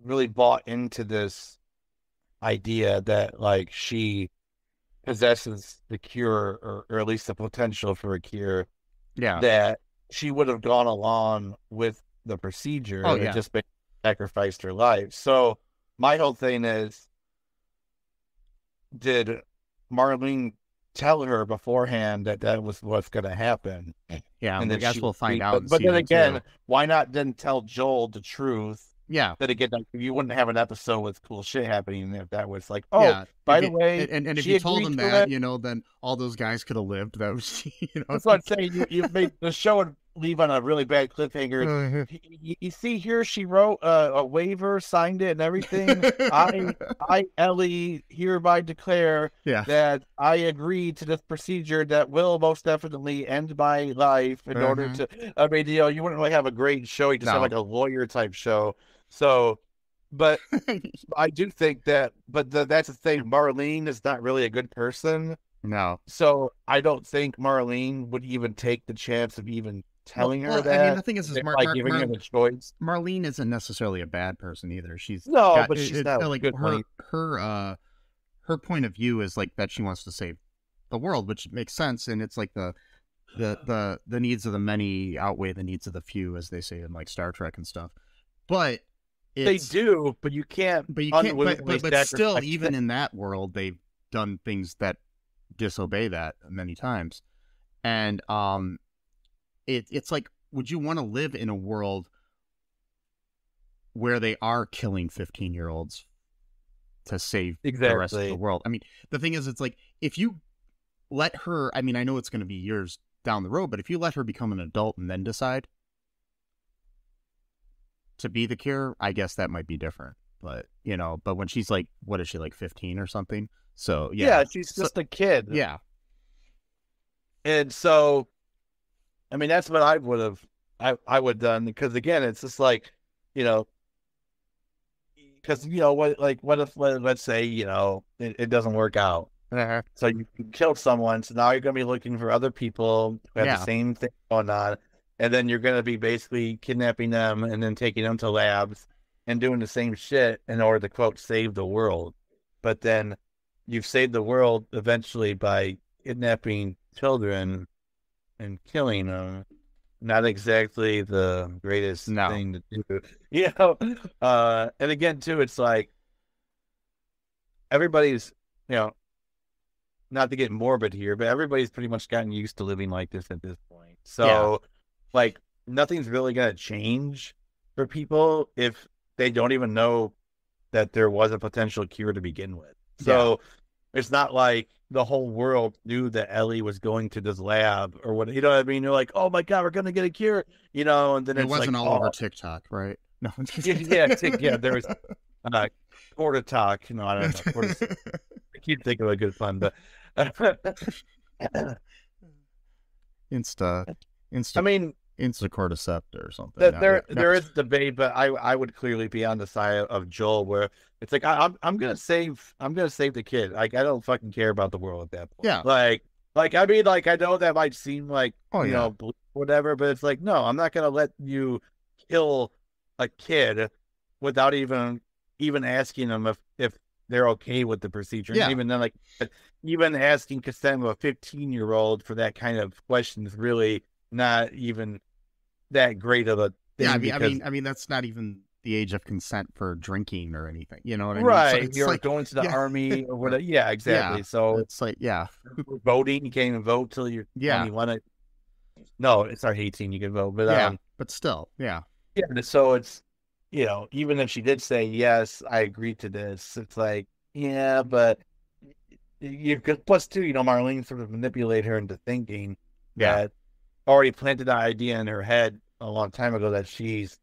really bought into this idea that like she possesses the cure or at least the potential for a cure, that she would have gone along with the procedure and just sacrificed her life. So my whole thing is, did Marlene tell her beforehand that was what's going to happen? Yeah, and I guess we'll find out. But then again, why not then tell Joel the truth? Yeah. That again, like, you wouldn't have an episode with cool shit happening if that was like, by the way, and if you told them that, then all those guys could have lived. That was, That's what I'm saying. You made the show would leave on a really bad cliffhanger. You see here, she wrote a waiver, signed it, and everything. I, Ellie, hereby declare that I agree to this procedure that will most definitely end my life in order to. I mean, you wouldn't really have a great show. You just have like a lawyer type show. So, but I do think that. But that's the thing. Marlene is not really a good person. No. So I don't think Marlene would even take the chance of even telling her that. I mean, the thing is giving her the choice. Marlene isn't necessarily a bad person either. She's but she's not like good. Her point of view is like that she wants to save the world, which makes sense, and it's like the needs of the many outweigh the needs of the few, as they say in like Star Trek and stuff. But they do, but you can't. But still, even in that world, they've done things that disobey that many times, and it's like, would you want to live in a world where they are killing 15-year-olds to save the rest of the world? I mean, the thing is, it's like, if you let her, I mean, I know it's going to be years down the road, but if you let her become an adult and then decide to be the cure, I guess that might be different. But but when she's like, what is she, like 15 or something? So she's just a kid. Yeah. And so, I mean, that's what I would have done, because again, it's just like, because what if let's say it doesn't work out, so you killed someone, so now you're gonna be looking for other people who have the same thing going on, and then you're gonna be basically kidnapping them and then taking them to labs and doing the same shit in order to, quote, save the world. But then you've saved the world eventually by kidnapping children and killing them. Not exactly the greatest thing to do. And again, too, it's like everybody's, not to get morbid here, but everybody's pretty much gotten used to living like this at this point. So, like, nothing's really going to change for people if they don't even know that there was a potential cure to begin with. So it's not like the whole world knew that Ellie was going to this lab or what, what I mean? They're like, oh my God, we're going to get a cure, and then it wasn't all over TikTok, right? No. Yeah. There was quarter talk. No, I don't know. I keep thinking of a good pun, but Insta, I mean, Instacordyceps or something. that No, yeah, no. there is debate, but I would clearly be on the side of Joel, where it's like I'm gonna save the kid. Like I don't fucking care about the world at that point. Yeah. Like I mean, like I know that might seem like Oh, yeah. whatever, but it's like no, I'm not gonna let you kill a kid without even asking them if they're okay with the procedure. Yeah. And even then, like even asking consent of a 15-year-old for that kind of question is really not even that great of a thing. Yeah, I mean, that's not even the age of consent for drinking or anything. You know what I mean? Right. It's You're like going to the army or whatever. Yeah, exactly. Yeah, So it's like, yeah, voting, you can't even vote till you're 21. No, it's our 18. You can vote, but yeah, but still, yeah. yeah. So it's even if she did say yes, I agree to this. It's like yeah, but you plus two, Marlene sort of manipulate her into thinking that already planted that idea in her head a long time ago that she's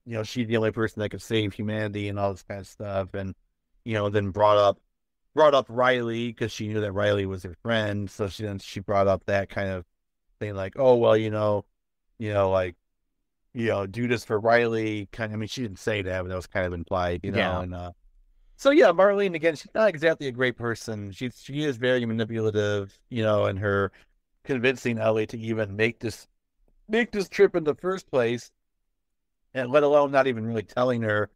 the only person that could save humanity and all this kind of stuff, and then brought up Riley because she knew that Riley was her friend, so she brought up that kind of thing, like, oh well, like do this for Riley. Kind of, I mean, she didn't say that, but that was kind of implied, and so yeah, Marlene again, she's not exactly a great person. She is very manipulative, and her convincing Ellie to even make this trip in the first place, and let alone not even really telling her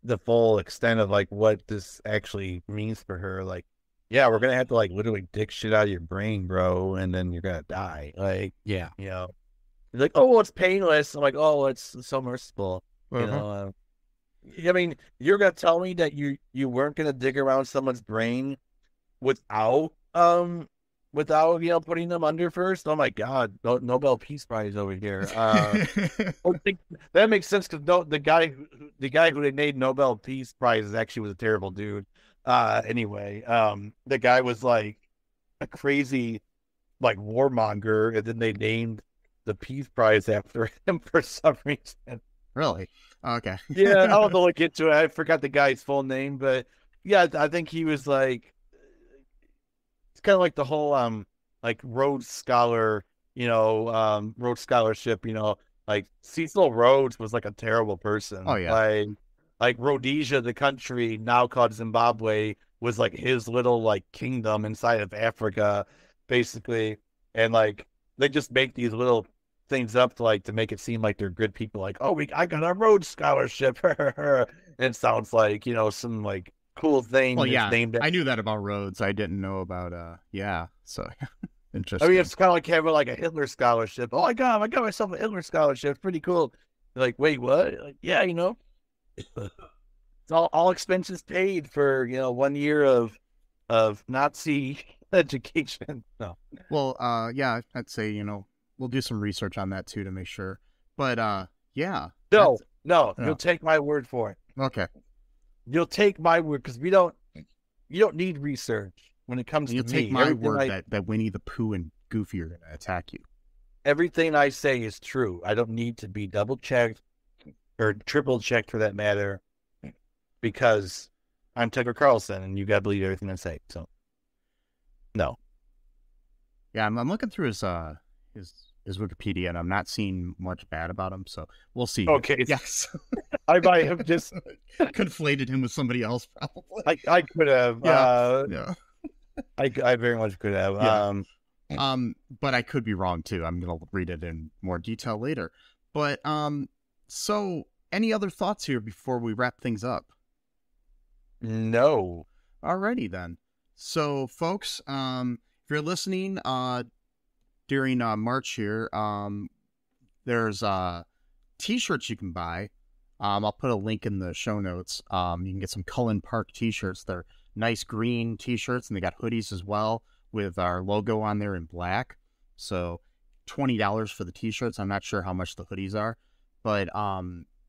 the full extent of like what this actually means for her. Like, yeah, we're gonna have to like literally dick shit out of your brain, bro, and then you're gonna die. Like, Yeah. it's like, oh, well, it's painless. I'm like, oh, it's so merciful. I mean, you're gonna tell me that you weren't gonna dig around someone's brain without putting them under first. Oh my God, Nobel Peace Prize over here. That makes sense because the guy who they made Nobel Peace Prize actually was a terrible dude. Anyway, the guy was like a crazy like warmonger, and then they named the Peace Prize after him for some reason. Really? Okay. Yeah, I'll have to look into it. I forgot the guy's full name, but yeah, I think he was like, it's kind of like the whole like Rhodes Scholar, Rhodes Scholarship, like Cecil Rhodes was like a terrible person. Oh yeah. Like Rhodesia, the country now called Zimbabwe, was like his little like kingdom inside of Africa, basically, and like they just make these little things up to make it seem like they're good people. Like, oh, I got a Rhodes Scholarship. It sounds like some like cool thing. Well, yeah, named I knew that about Rhodes. I didn't know about yeah. So interesting. I mean, it's kind of like having like a Hitler Scholarship. Oh, I got myself a Hitler Scholarship. It's pretty cool. You're like, wait, what? Like, yeah, it's all expenses paid for 1 year of Nazi education. No. Well, yeah, I'd say we'll do some research on that too to make sure. But yeah. No, you'll take my word for it. Okay. You'll take my word because you don't need research when it comes to me. You'll take my word that Winnie the Pooh and Goofy are going to attack you. Everything I say is true. I don't need to be double checked or triple checked for that matter, because I'm Tucker Carlson and you got to believe everything I say. So, no. Yeah, I'm looking through his Wikipedia, and I'm not seeing much bad about him, so we'll see. Okay. Yes. I might have just conflated him with somebody else, probably. I could have. Yeah. I very much could have. Yeah. But I could be wrong too. I'm gonna read it in more detail later. But so any other thoughts here before we wrap things up? No. Alrighty then. So, folks, if you're listening, during March here, there's t-shirts you can buy. I'll put a link in the show notes. You can get some Cullen Park t-shirts. They're nice green t-shirts, and they got hoodies as well with our logo on there in black. So $20 for the t-shirts. I'm not sure how much the hoodies are, but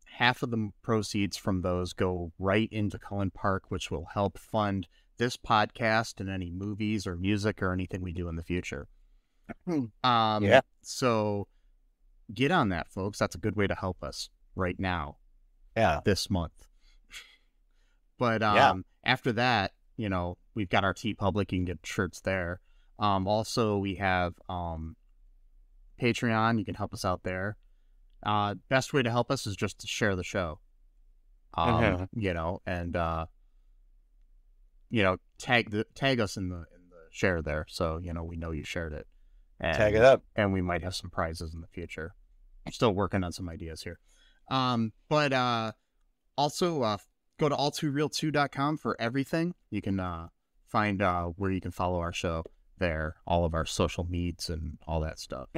half of the proceeds from those go right into Cullen Park, which will help fund this podcast and any movies or music or anything we do in the future. So get on that, folks. That's a good way to help us right now. Yeah. this month. But after that, you know, we've got our TeePublic. You can get shirts there. Also, we have Patreon. You can help us out there. Best way to help us is just to share the show. You know, and you know, tag us in the share there, so you know we know you shared it. And, tag it up, and we might have some prizes in the future. I'm still working on some ideas here. But also go to all2real2.com for everything. You can find where you can follow our show there, all of our social medias and all that stuff.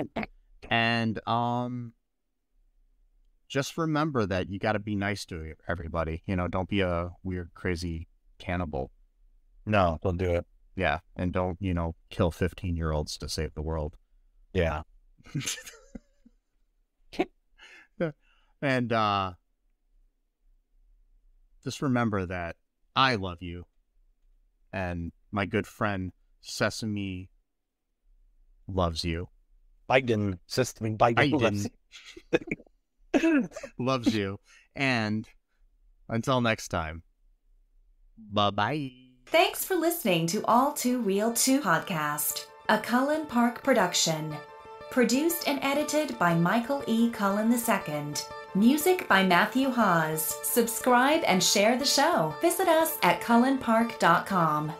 And just remember that you got to be nice to everybody. You know, don't be a weird, crazy cannibal. No, don't do it. Yeah, and don't, you know, kill 15-year-olds to save the world. Yeah. And just remember that I love you, and my good friend Sesame loves you. Biden loves you. And until next time, bye-bye. Thanks for listening to All Too Real 2 podcast, a Cullen Park production. Produced and edited by Michael E. Cullen II. Music by Matthew Hawes. Subscribe and share the show. Visit us at cullenpark.com.